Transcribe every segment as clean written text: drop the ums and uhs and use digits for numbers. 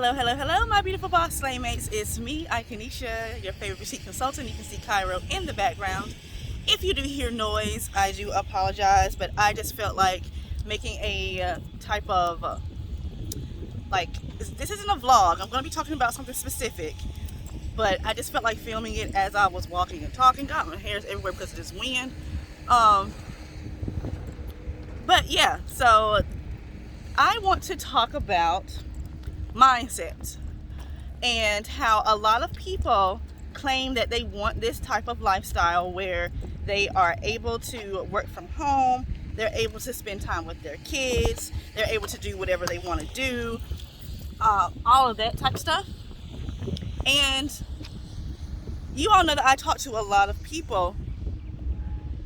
Hello, hello, hello, my beautiful boss slaymates. It's me, Ikenisha, your favorite boutique consultant. You can see Cairo in the background. If you do hear noise, I do apologize, but I just felt like making a type of, this isn't a vlog. I'm going to be talking about something specific, but I just felt like filming it as I was walking and talking. Got my hairs everywhere because of this wind. But yeah, so I want to talk about mindset and how a lot of people claim that they want this type of lifestyle where they are able to work from home, they're able to spend time with their kids, they're able to do whatever they want to do, all of that type of stuff. And you all know that I talk to a lot of people.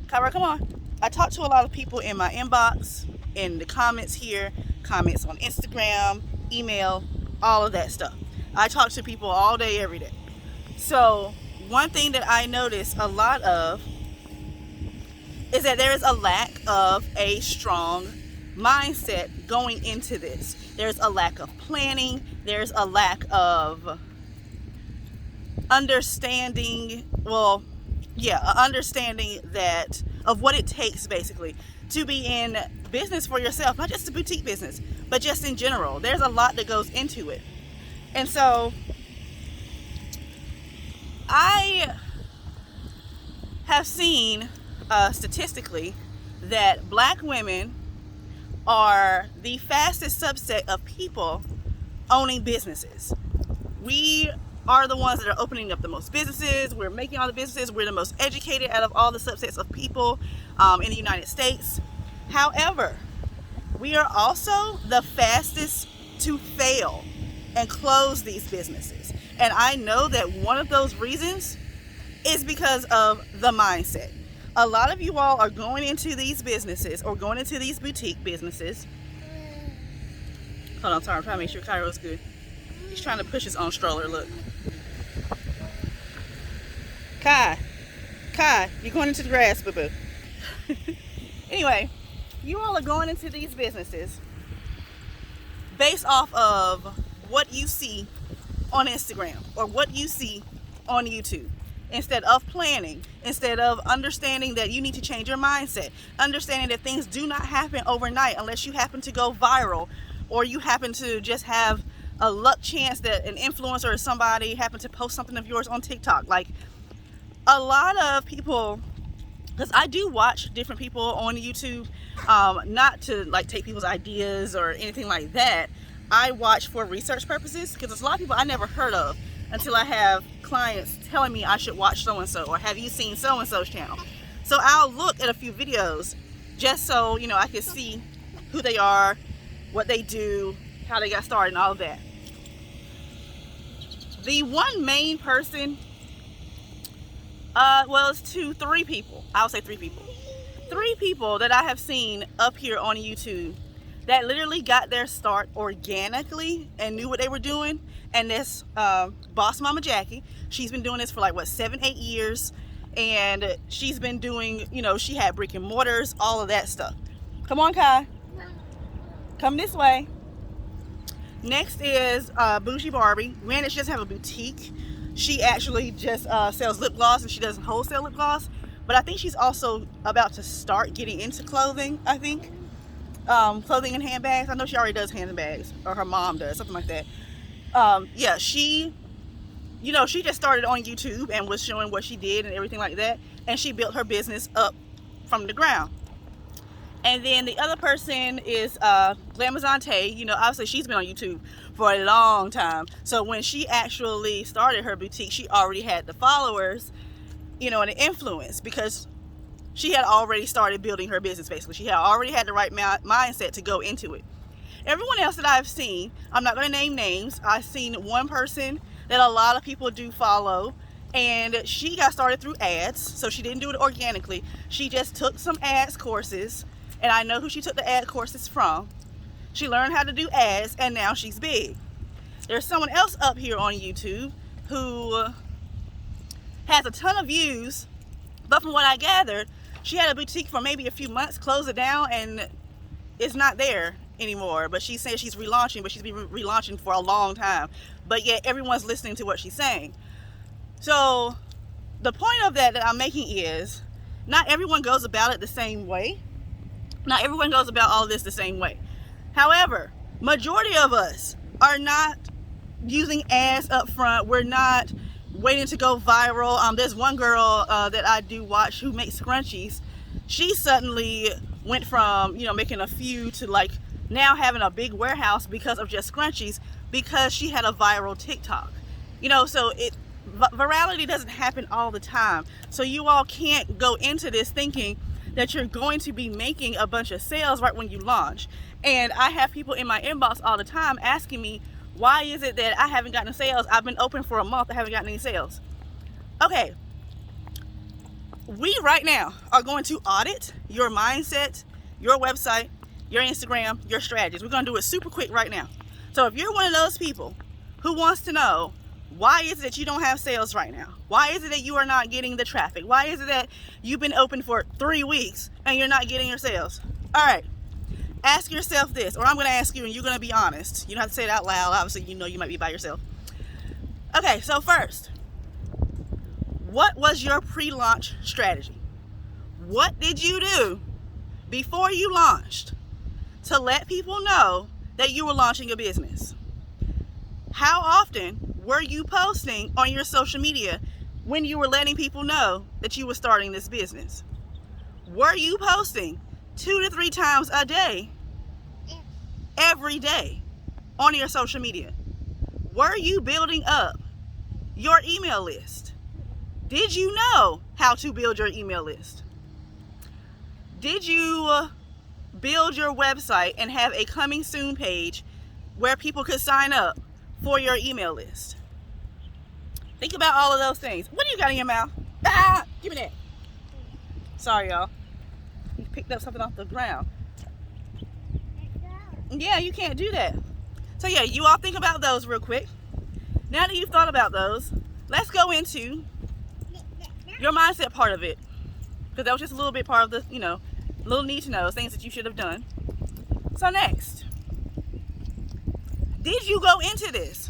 Kyra, come on. I talk to a lot of people in my inbox, in the comments here, comments on Instagram, email, all of that stuff. I talk to people all day, every day. So one thing that I notice a lot of is that there is a lack of a strong mindset going into this. There's a lack of planning. There's a lack of understanding, understanding that of what it takes basically to be in business for yourself, not just a boutique business, but just in general. There's a lot that goes into it. And so I have seen statistically that black women are the fastest subset of people owning businesses. We are the ones that are opening up the most businesses. We're making all the businesses. We're the most educated out of all the subsets of people in the United States. However, we are also the fastest to fail and close these businesses. And I know that one of those reasons is because of the mindset. A lot of you all are going into these businesses or going into these boutique businesses. Hold on, sorry, I'm trying to make sure Cairo's good. He's trying to push his own stroller, look. Kai, you're going into the grass, boo-boo. Anyway, you all are going into these businesses based off of what you see on Instagram or what you see on YouTube. Instead of planning, instead of understanding that you need to change your mindset, understanding that things do not happen overnight unless you happen to go viral or you happen to just have a luck chance that an influencer or somebody happened to post something of yours on TikTok. Like a lot of people, because I do watch different people on YouTube, not to like take people's ideas or anything like that. I watch for research purposes because there's a lot of people I never heard of until I have clients telling me I should watch so-and-so or have you seen so-and-so's channel. So I'll look at a few videos just so, I can see who they are, what they do, how they got started and all of that. The one main person, it's three people. I'll say three people. Three people that I have seen up here on YouTube that literally got their start organically and knew what they were doing. And this boss mama Jackie, she's been doing this for 7-8 years. And she's been doing, she had brick and mortars, all of that stuff. Come on, Kai. Come this way. Next is Bougie Barbie. Granted, she doesn't have a boutique. She actually just sells lip gloss and she doesn't wholesale lip gloss. But I think she's also about to start getting into clothing, I think. Clothing and handbags. I know she already does handbags, or her mom does, something like that. She just started on YouTube and was showing what she did and everything like that. And she built her business up from the ground. And then the other person is Glamazante. Obviously she's been on YouTube for a long time. So when she actually started her boutique, she already had the followers, and the influence because she had already started building her business basically. She had already had the right mindset to go into it. Everyone else that I've seen, I'm not going to name names. I've seen one person that a lot of people do follow, and she got started through ads. So she didn't do it organically. She just took some ads courses, and I know who she took the ad courses from. She learned how to do ads, and now she's big. There's someone else up here on YouTube who has a ton of views, but from what I gathered, she had a boutique for maybe a few months, closed it down, and it's not there anymore, but she's saying she's relaunching, but she's been relaunching for a long time, but yet everyone's listening to what she's saying. So the point of that I'm making is, not everyone goes about it the same way. Not everyone goes about all of this the same way. However, majority of us are not using ads up front. We're not waiting to go viral. There's one girl that I do watch who makes scrunchies. She suddenly went from, making a few to like now having a big warehouse because of just scrunchies, because she had a viral TikTok. So virality doesn't happen all the time. So you all can't go into this thinking that you're going to be making a bunch of sales right when you launch. And I have people in my inbox all the time asking me, why is it that I haven't gotten sales? I've been open for a month, I haven't gotten any sales. Okay, we right now are going to audit your mindset, your website, your Instagram, your strategies. We're going to do it super quick right now. So if you're one of those people who wants to know, why is it that you don't have sales right now? Why is it that you are not getting the traffic? Why is it that you've been open for 3 weeks and you're not getting your sales? All right, ask yourself this, or I'm going to ask you and you're going to be honest. You don't have to say it out loud. Obviously, you might be by yourself. Okay, so first, what was your pre-launch strategy? What did you do before you launched to let people know that you were launching a business? How often were you posting on your social media when you were letting people know that you were starting this business? Were you posting 2 to 3 times a day, every day, on your social media? Were you building up your email list? Did you know how to build your email list? Did you build your website and have a coming soon page where people could sign up for your email list? Think about all of those things. What do you got in your mouth? Ah, give me that. Sorry, y'all. You picked up something off the ground. Yeah, you can't do that. So yeah, you all think about those real quick. Now that you've thought about those, let's go into your mindset part of it, because that was just a little bit part of the, little need to know, things that you should have done. So next, did you go into this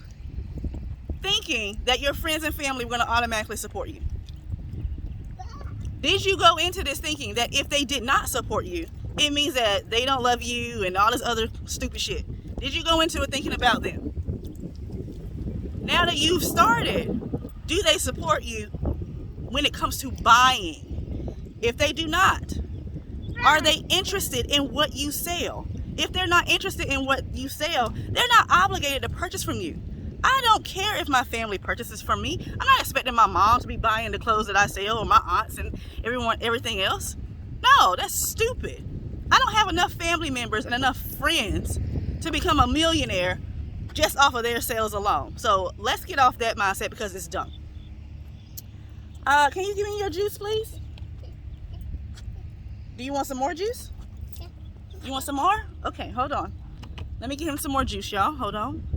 thinking that your friends and family were going to automatically support you? Did you go into this thinking that if they did not support you, it means that they don't love you and all this other stupid shit? Did you go into it thinking about them? Now that you've started, do they support you when it comes to buying? If they do not, are they interested in what you sell? If they're not interested in what you sell, they're not obligated to purchase from you. I don't care if my family purchases from me. I'm not expecting my mom to be buying the clothes that I sell, or my aunts and everything else. No, that's stupid. I don't have enough family members and enough friends to become a millionaire just off of their sales alone. So let's get off that mindset, because it's dumb. Can you give me your juice, please? Do you want some more juice? You want some more? Okay, hold on. Let me give him some more juice, y'all. Hold on.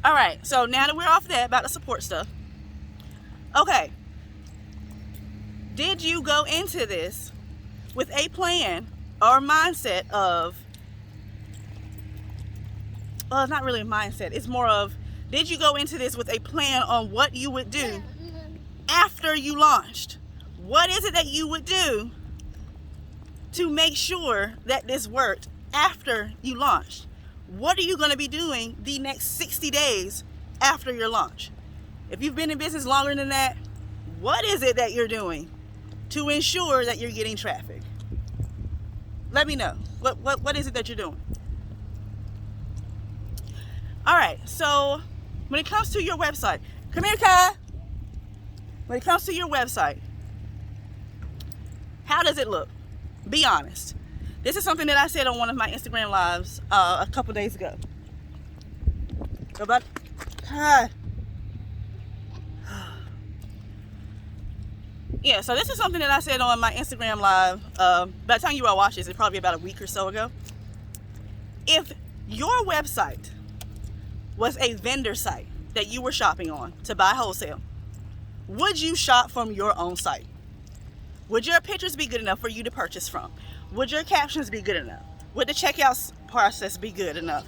All right, so now that we're off that about the support stuff. Okay. Did you go into this with a plan or mindset of, well, it's not really a mindset. It's more of, did you go into this with a plan on what you would do after you launched? What is it that you would do to make sure that this worked after you launched? What are you going to be doing the next 60 days after your launch? If you've been in business longer than that, what is it that you're doing to ensure that you're getting traffic? Let me know. What is it that you're doing? All right, so when it comes to your website, come here, Kai. When it comes to your website, how does it look? Be honest. This is something that I said on one of my Instagram lives a couple days ago. Go back. God. Yeah, so this is something that I said on my Instagram live. By the time you all watch this, it's probably about a week or so ago. If your website was a vendor site that you were shopping on to buy wholesale, would you shop from your own site? Would your pictures be good enough for you to purchase from? Would your captions be good enough? Would the checkout process be good enough?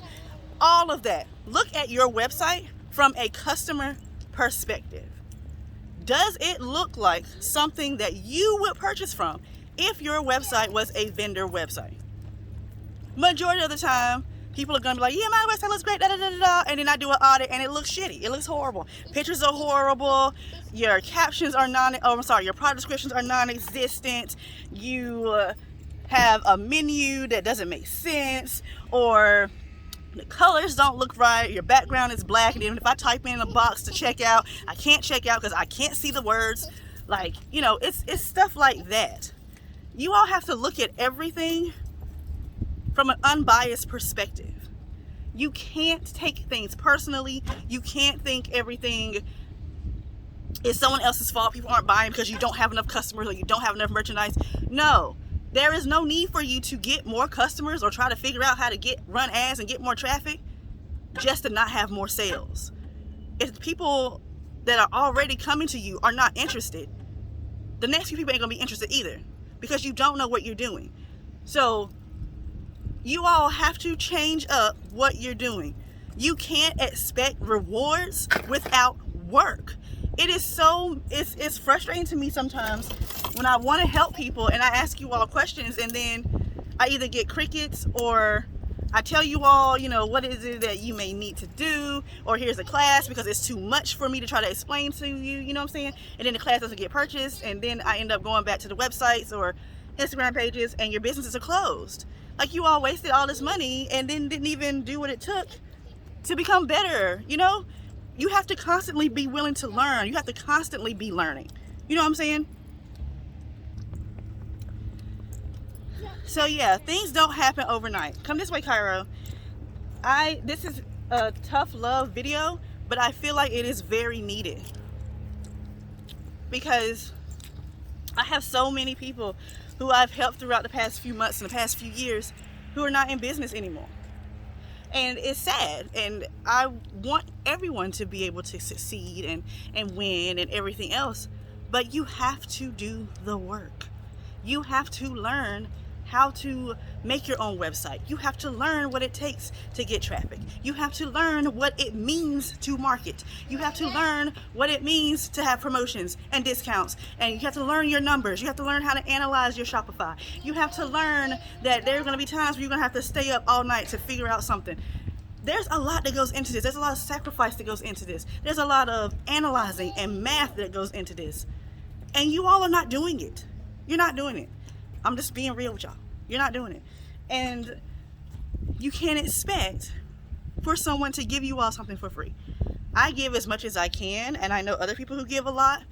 All of that. Look at your website from a customer perspective. Does it look like something that you would purchase from if your website was a vendor website? Majority of the time, people are going to be like, yeah, my website looks great, da, da, da, da, and then I do an audit and it looks shitty. It looks horrible. Pictures are horrible. Your captions are your product descriptions are non-existent. You have a menu that doesn't make sense, or the colors don't look right. Your background is black, and even if I type in a box to check out, I can't check out because I can't see the words. Like, you know, it's stuff like that. You all have to look at everything from an unbiased perspective. You can't take things personally. You can't think everything is someone else's fault. People aren't buying because you don't have enough customers or you don't have enough merchandise. No, there is no need for you to get more customers or try to figure out how to run ads and get more traffic just to not have more sales. If people that are already coming to you are not interested, the next few people ain't gonna be interested either, because you don't know what you're doing. So you all have to change up what you're doing. You can't expect rewards without work. It's frustrating to me sometimes when I want to help people and I ask you all questions and then I either get crickets, or I tell you all, you know, what is it that you may need to do, or here's a class, because it's too much for me to try to explain to you, you know what I'm saying? And then the class doesn't get purchased, and then I end up going back to the websites or Instagram pages and your businesses are closed. Like, you all wasted all this money and then didn't even do what it took to become better, you know? You have to constantly be willing to learn. You have to constantly be learning. You know what I'm saying? So yeah, things don't happen overnight. Come this way, Cairo. This is a tough love video, but I feel like it is very needed, because I have so many people who I've helped throughout the past few months and the past few years who are not in business anymore. And it's sad, and I want everyone to be able to succeed and win and everything else, but you have to do the work. You have to learn how to make your own website. You have to learn what it takes to get traffic. You have to learn what it means to market. You have to learn what it means to have promotions and discounts. And you have to learn your numbers. You have to learn how to analyze your Shopify. You have to learn that there are going to be times where you're going to have to stay up all night to figure out something. There's a lot that goes into this. There's a lot of sacrifice that goes into this. There's a lot of analyzing and math that goes into this. And you all are not doing it. You're not doing it. I'm just being real with y'all. You're not doing it. And you can't expect for someone to give you all something for free. I give as much as I can, and I know other people who give a lot,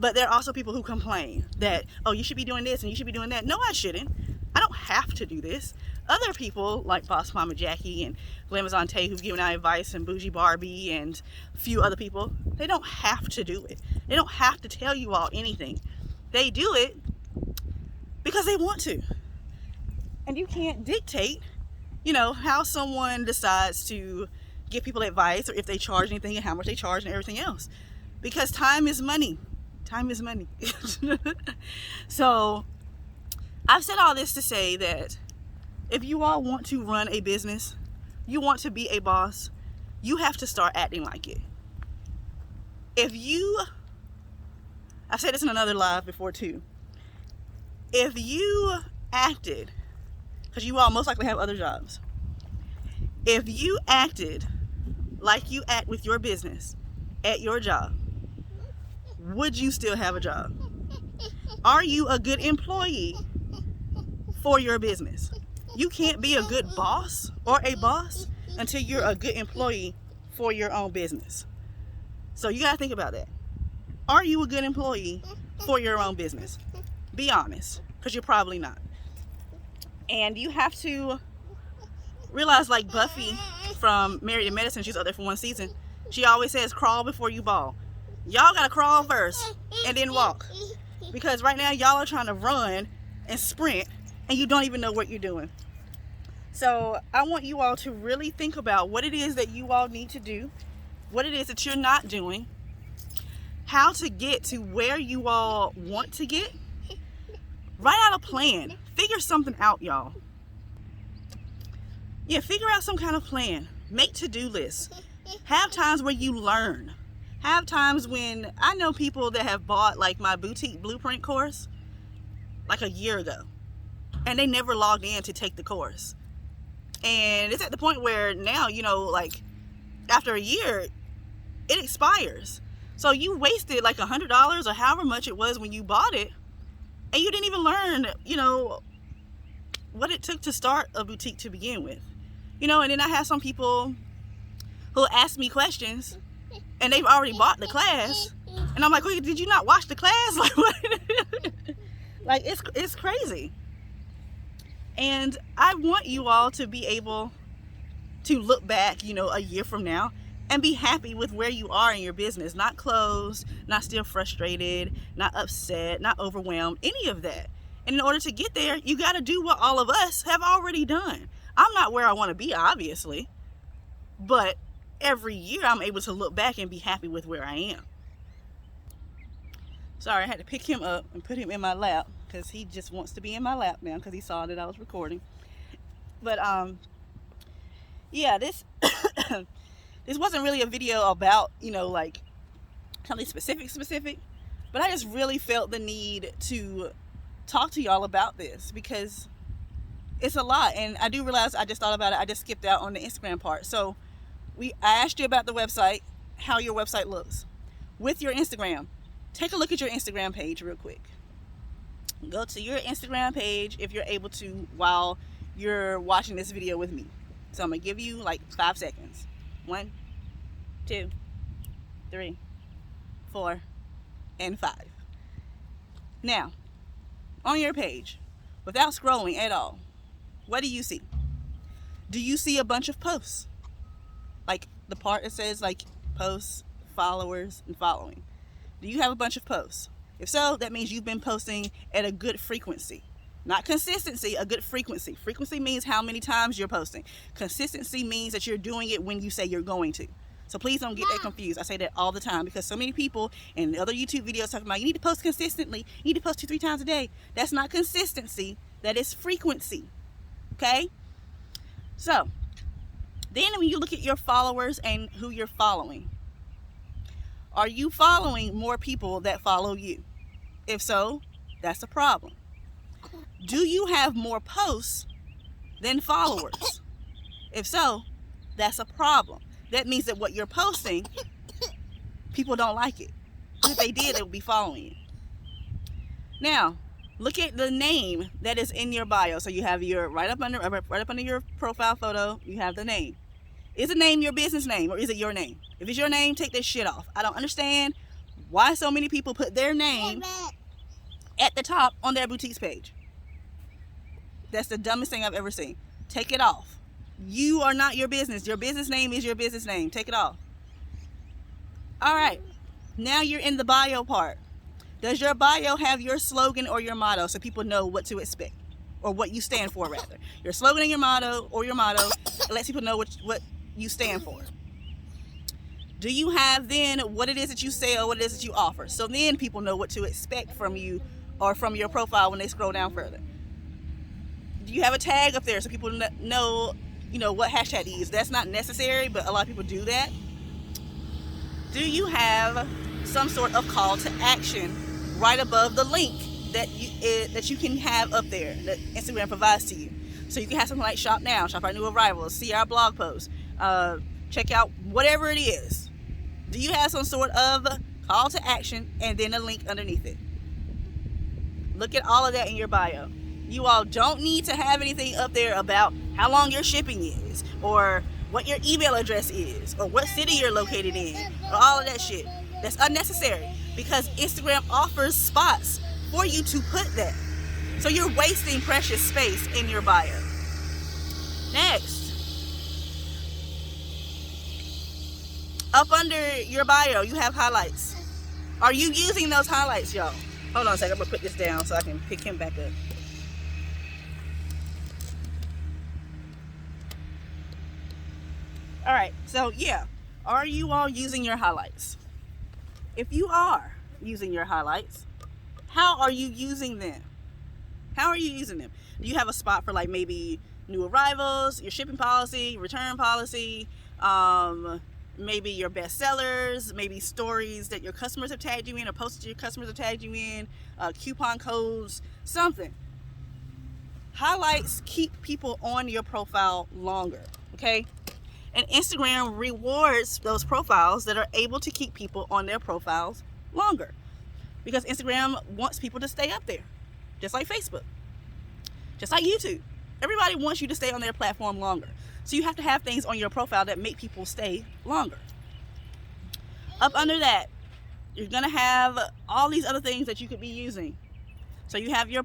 but there are also people who complain that, oh, you should be doing this and you should be doing that. No, I shouldn't. I don't have to do this. Other people like Boss Mama Jackie and Glamazon Tay, who've given out advice, and Bougie Barbie and a few other people, they don't have to do it. They don't have to tell you all anything. They do it because they want to. And you can't dictate, you know, how someone decides to give people advice, or if they charge anything and how much they charge and everything else. Because time is money. Time is money. So I've said all this to say that if you all want to run a business, you want to be a boss, you have to start acting like it. I've said this in another live before too. If you acted, because you all most likely have other jobs, if you acted like you act with your business at your job, would you still have a job? Are you a good employee for your business? You can't be a good boss or a boss until you're a good employee for your own business. So you gotta think about that. Are you a good employee for your own business? Be honest, because you're probably not. And you have to realize, like Buffy from Married to Medicine, she's up there for one season, she always says, crawl before you ball. Y'all gotta crawl first and then walk. Because right now y'all are trying to run and sprint and you don't even know what you're doing. So I want you all to really think about what it is that you all need to do, what it is that you're not doing, how to get to where you all want to get. Write out a plan. Figure something out, y'all. Yeah, figure out some kind of plan. Make to-do lists. Have times where you learn. Have times when, I know people that have bought like my boutique blueprint course like a year ago, and they never logged in to take the course. And it's at the point where now, you know, like after a year, it expires. So you wasted like $100 or however much it was when you bought it, and you didn't even learn, you know, what it took to start a boutique to begin with. You know, and then I have some people who ask me questions and they've already bought the class, and I'm like, wait, did you not watch the class? Like, what? Like, it's crazy. And I want you all to be able to look back, you know, a year from now and be happy with where you are in your business. Not closed, not still frustrated, not upset, not overwhelmed, any of that. And in order to get there, you got to do what all of us have already done. I'm not where I want to be, obviously, but every year I'm able to look back and be happy with where I am. Sorry, I had to pick him up and put him in my lap because he just wants to be in my lap now because he saw that I was recording. But yeah, this this wasn't really a video about, you know, like something specific, but I just really felt the need to talk to y'all about this because it's a lot. And I do realize I just thought about it. I just skipped out on the Instagram part. So I asked you about the website, how your website looks. With your Instagram, take a look at your Instagram page real quick. Go to your Instagram page if you're able to while you're watching this video with me. So I'm going to give you like 5 seconds. 1, 2, 3, 4, and 5. Now, on your page, without scrolling at all, what do you see? Do you see a bunch of posts? Like the part that says like posts, followers, and following. Do you have a bunch of posts? If so, that means you've been posting at a good frequency. Not consistency, a good frequency. Frequency means how many times you're posting. Consistency means that you're doing it when you say you're going to. So please don't get that confused. I say that all the time because so many people in other YouTube videos talking about you need to post consistently. You need to post 2-3 times a day. That's not consistency. That is frequency. Okay? So, then when you look at your followers and who you're following, are you following more people that follow you? If so, that's a problem. Do you have more posts than followers? If so, that's a problem. That means that what you're posting, people don't like it. If they did, they would be following you. Now, look at the name that is in your bio. So you have your right up under your profile photo, you have the name. Is the name your business name or is it your name? If it's your name, take this shit off. I don't understand why so many people put their name at the top on their boutiques page. That's the dumbest thing I've ever seen. Take it off. You are not your business. Your business name is your business name. Take it off. All right. Now you're in the bio part. Does your bio have your slogan or your motto so people know what to expect? Or what you stand for, rather. Your slogan and your motto, it lets people know what you stand for. Do you have then what it is that you sell, what it is that you offer? So then people know what to expect from you or from your profile when they scroll down further. Do you have a tag up there so people know, you know, what hashtag to use? That's not necessary, but a lot of people do that. Do you have some sort of call to action right above the link that you can have up there that Instagram provides to you? So you can have something like shop now, shop our new arrivals, see our blog posts, check out whatever it is. Do you have some sort of call to action and then a link underneath it? Look at all of that in your bio. You all don't need to have anything up there about how long your shipping is or what your email address is or what city you're located in or all of that shit. That's unnecessary because Instagram offers spots for you to put that. So you're wasting precious space in your bio. Next. Up under your bio, you have highlights. Are you using those highlights, y'all? Hold on a second. I'm going to put this down so I can pick him back up. All right. So, yeah. Are you all using your highlights? If you are using your highlights, how are you using them? How are you using them? Do you have a spot for like maybe new arrivals, your shipping policy, return policy, maybe your best sellers, maybe stories that your customers have tagged you in or posted your customers have tagged you in, coupon codes, something. Highlights keep people on your profile longer, okay? And Instagram rewards those profiles that are able to keep people on their profiles longer, because Instagram wants people to stay up there, just like Facebook, just like YouTube. Everybody wants you to stay on their platform longer. So you have to have things on your profile that make people stay longer. Up under that, you're gonna have all these other things that you could be using. So you have your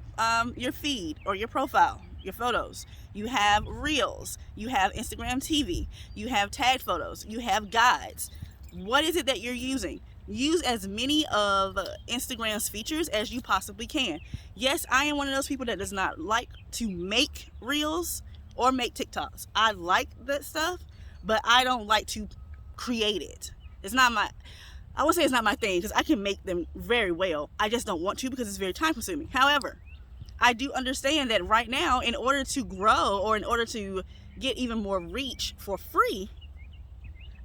feed or your profile, your photos. You have Reels. You have Instagram TV. You have tagged photos. You have guides. What is it that you're using? Use as many of Instagram's features as you possibly can. Yes, I am one of those people that does not like to make Reels or make TikToks. I like that stuff, but I don't like to create it. It's not my, I would say it's not my thing, because I can make them very well. I just don't want to because it's very time consuming. However, I do understand that right now, in order to grow or in order to get even more reach for free,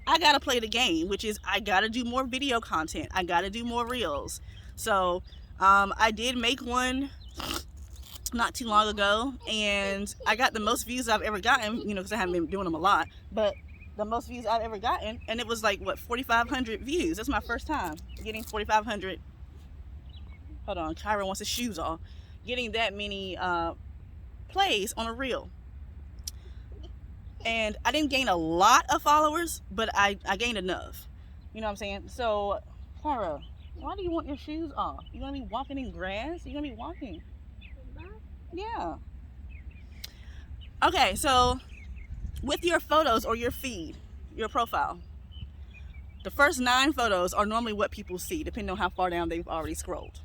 I gotta play the game, which is I gotta do more video content. I gotta do more Reels. So I did make one not too long ago, and I got the most views I've ever gotten, you know, because I haven't been doing them a lot, but the most views I've ever gotten, and it was like, what, 4,500 views. That's my first time getting 4,500. Hold on, Kyra wants his shoes off. Getting that many plays on a reel. And I didn't gain a lot of followers, but I gained enough. You know what I'm saying? So, Kyra, why do you want your shoes off? You gonna be walking in grass? You gonna be walking? Yeah. Okay, so with your photos or your feed, your profile, the first 9 photos are normally what people see, depending on how far down they've already scrolled.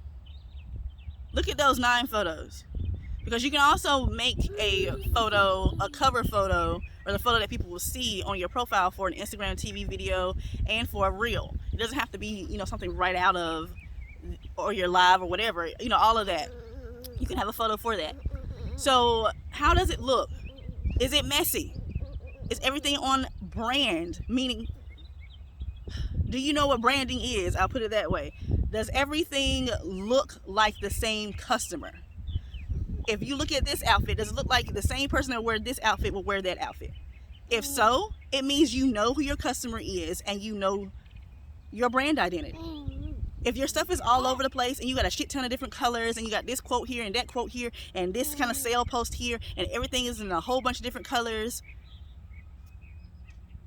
Look at those 9 photos, because you can also make a photo, a cover photo, or the photo that people will see on your profile for an Instagram TV video and for a reel. It doesn't have to be, you know, something right out of, or your live or whatever, you know, all of that. You can have a photo for that. So how does it look? Is it messy? Is everything on brand? Meaning, do you know what branding is? I'll put it that way. Does everything look like the same customer? If you look at this outfit, does it look like the same person that wear this outfit will wear that outfit? If so, it means you know who your customer is and you know your brand identity. If your stuff is all over the place and you got a shit ton of different colors and you got this quote here and that quote here and this kind of sale post here and everything is in a whole bunch of different colors,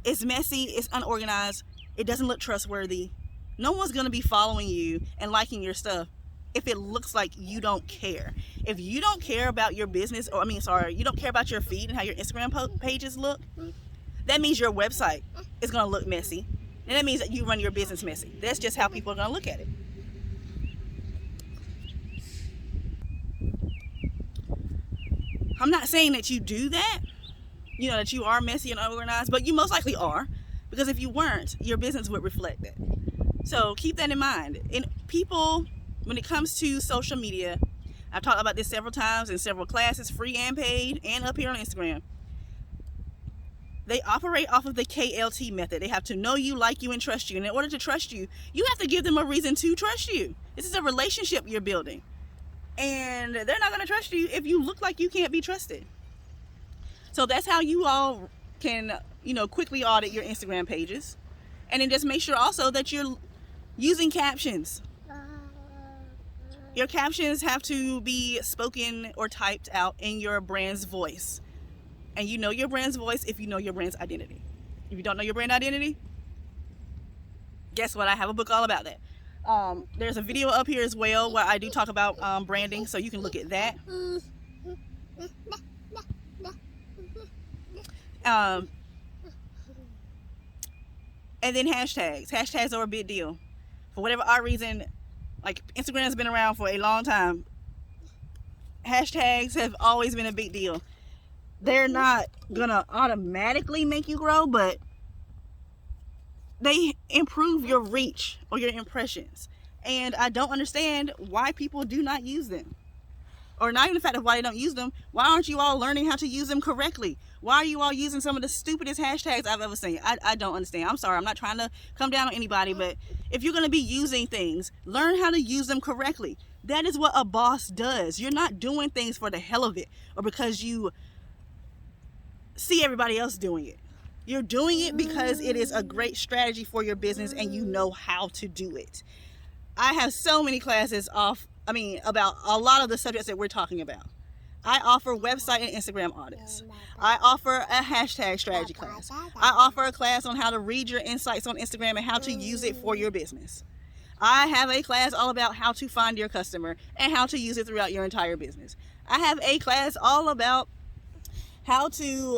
it's messy, it's unorganized, it doesn't look trustworthy. No one's going to be following you and liking your stuff if it looks like you don't care. If you don't care about your business, or you don't care about your feed and how your Instagram pages look, that means your website is going to look messy. And that means that you run your business messy. That's just how people are going to look at it. I'm not saying that you do that, you know, that you are messy and unorganized, but you most likely are, because if you weren't, your business would reflect that. So keep that in mind. And people, when it comes to social media, I've talked about this several times in several classes, free and paid, and up here on Instagram. They operate off of the KLT method. They have to know you, like you, and trust you. And in order to trust you, you have to give them a reason to trust you. This is a relationship you're building. And they're not going to trust you if you look like you can't be trusted. So that's how you all can, you know, quickly audit your Instagram pages. And then just make sure also that you're using captions. Your captions have to be spoken or typed out in your brand's voice. And you know your brand's voice if you know your brand's identity. If you don't know your brand identity, guess what? I have a book all about that. There's a video up here as well where I do talk about branding, so you can look at that. And then hashtags. Hashtags are a big deal. For whatever odd reason, like Instagram's been around for a long time. Hashtags have always been a big deal. They're not gonna automatically make you grow, but they improve your reach or your impressions. And I don't understand why people do not use them. Or not even the fact of why they don't use them. Why aren't you all learning how to use them correctly? Why are you all using some of the stupidest hashtags I've ever seen? I don't understand. I'm sorry. I'm not trying to come down on anybody, but if you're going to be using things, learn how to use them correctly. That is what a boss does. You're not doing things for the hell of it or because you see everybody else doing it. You're doing it because it is a great strategy for your business and you know how to do it. I have so many classes about a lot of the subjects that we're talking about. I offer website and Instagram audits. I offer a hashtag strategy class. I offer a class on how to read your insights on Instagram and how to use it for your business. I have a class all about how to find your customer and how to use it throughout your entire business. I have a class all about how to,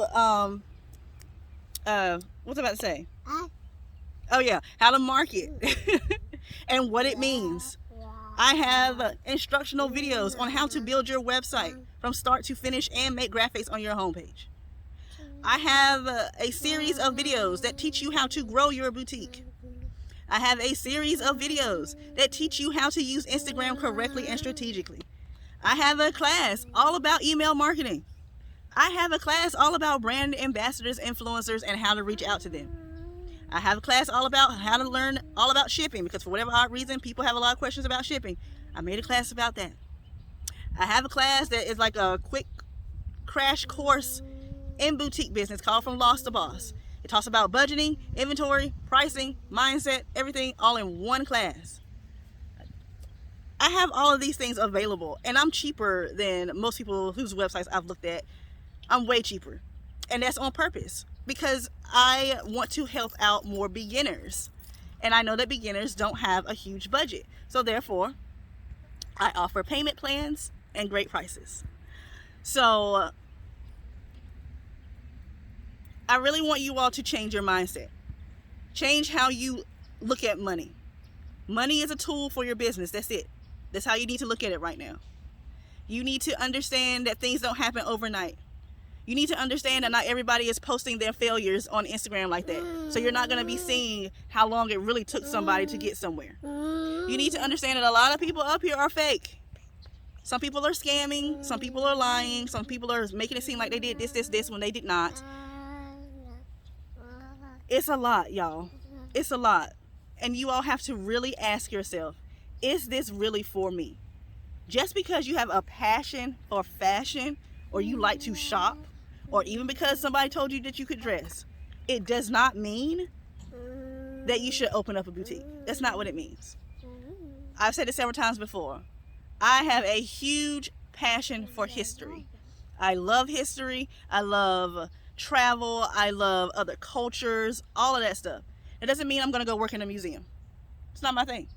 what's I about to say? Oh yeah, how to market and what it means. I have instructional videos on how to build your website from start to finish and make graphics on your homepage. I have a series of videos that teach you how to grow your boutique. I have a series of videos that teach you how to use Instagram correctly and strategically. I have a class all about email marketing. I have a class all about brand ambassadors, influencers, and how to reach out to them. I have a class all about how to learn all about shipping because for whatever odd reason, people have a lot of questions about shipping. I made a class about that. I have a class that is like a quick crash course in boutique business called From Lost to Boss. It talks about budgeting, inventory, pricing, mindset, everything all in one class. I have all of these things available and I'm cheaper than most people whose websites I've looked at. I'm way cheaper. And that's on purpose because I want to help out more beginners. And I know that beginners don't have a huge budget. So therefore, I offer payment plans and great prices. So I really want you all to change your mindset. Change how you look at money. Money is a tool for your business. That's it. That's how you need to look at it right now. You need to understand that things don't happen overnight. You need to understand that not everybody is posting their failures on Instagram like that. So you're not going to be seeing how long it really took somebody to get somewhere. You need to understand that a lot of people up here are fake. Some people are scamming. Some people are lying. Some people are making it seem like they did this when they did not. It's a lot, y'all. It's a lot. And you all have to really ask yourself, is this really for me? Just because you have a passion for fashion or you like to shop, or even because somebody told you that you could dress, it does not mean that you should open up a boutique. That's not what it means. I've said it several times before. I have a huge passion for history. I love history. I love travel. I love other cultures, all of that stuff. It doesn't mean I'm going to go work in a museum. It's not my thing.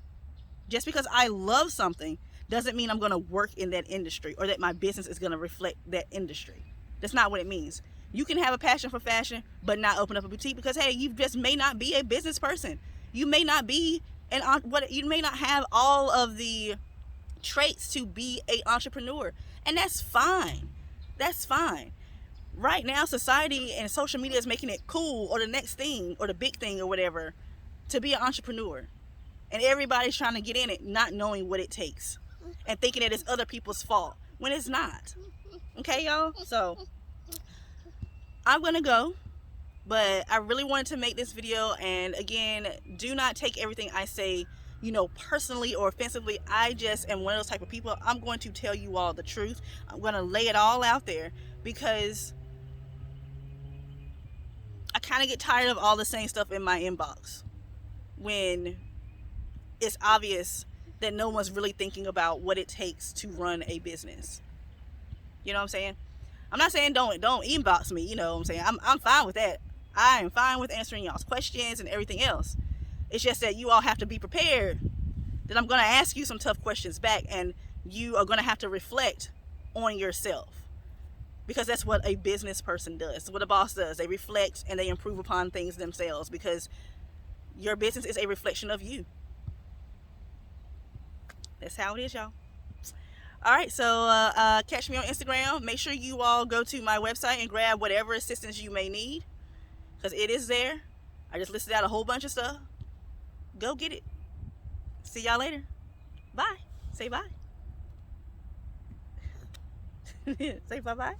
Just because I love something doesn't mean I'm going to work in that industry or that my business is going to reflect that industry. That's not what it means. You can have a passion for fashion, but not open up a boutique because, hey, you just may not be a business person. You may not be you may not have all of the traits to be an entrepreneur, and that's fine. That's fine. Right now, society and social media is making it cool or the next thing or the big thing or whatever to be an entrepreneur, and everybody's trying to get in it, not knowing what it takes and thinking that it's other people's fault when it's not. Okay, y'all? So I'm gonna go, but I really wanted to make this video. And again, do not take everything I say, personally or offensively. I just am one of those type of people. I'm going to tell you all the truth. I'm going to lay it all out there because I kind of get tired of all the same stuff in my inbox when it's obvious that no one's really thinking about what it takes to run a business. You know what I'm saying? I'm not saying don't inbox me, you know what I'm saying? I'm fine with that. I am fine with answering y'all's questions and everything else. It's just that you all have to be prepared that I'm going to ask you some tough questions back, and you are going to have to reflect on yourself, because that's what a business person does. That's what a boss does. They reflect and they improve upon things themselves, because your business is a reflection of you. That's how it is, y'all. All right, so catch me on Instagram. Make sure you all go to my website and grab whatever assistance you may need, because it is there. I just listed out a whole bunch of stuff. Go get it. See y'all later. Bye. Say bye. Say bye-bye.